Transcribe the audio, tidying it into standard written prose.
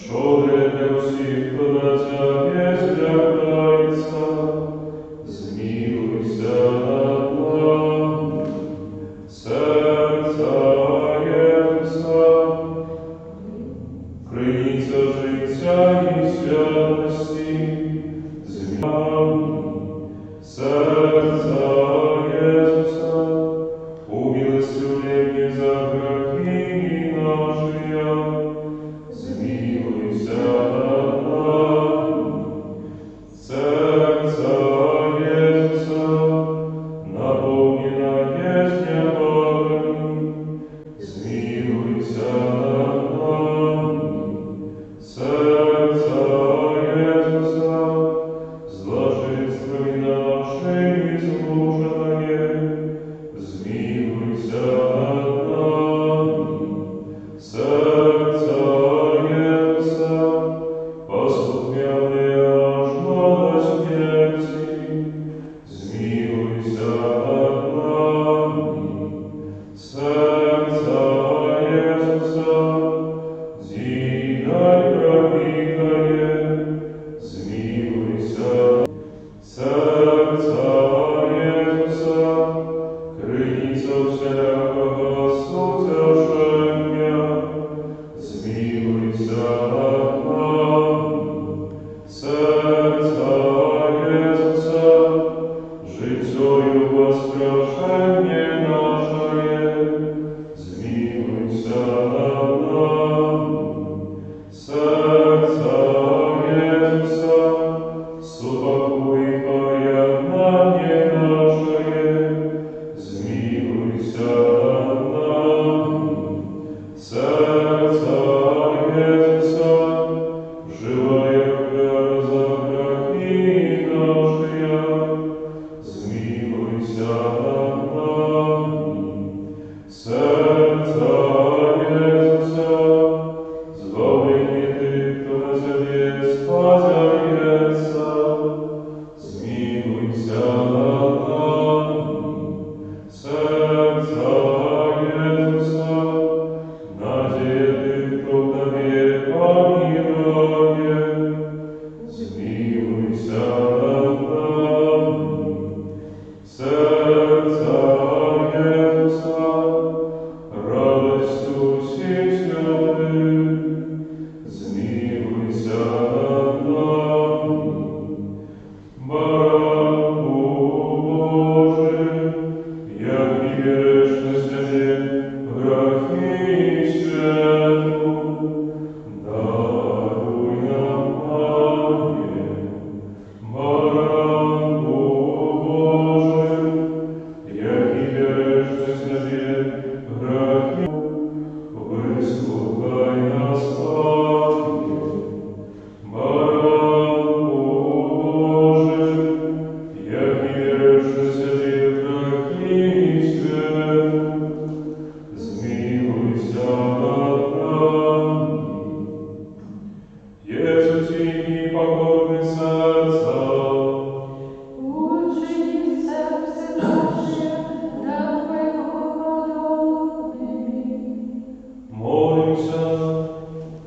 Що для всіх не злякайся, змилуйся над нами, серця Євса, криниця життя і святості, сердца Иисуса, умилостивление за грехи наши, змилуйся над нами. Сердца Иисуса, наполнена есть небами, змилуйся над нами. Сердца Иисуса, с блаженствами нашими служение, змилуйся над нами. Сердца Иисуса, послухняные аж до смерти, змилуйся над нами. Сердца Иисуса, зидай промикає, змилуйся. Серця Євса, криниця всякого сутяження, змилуйся над нами. Серця Євса, життєю воскрешення наше, змилуйся над нами. Серця Євса, супокой поєднання наше, змилуйся над нами. Серця Євса, живая вера за грехи наші, змилуйся над нами. Серця Євса, збавлені тих, хто на землі спазяє,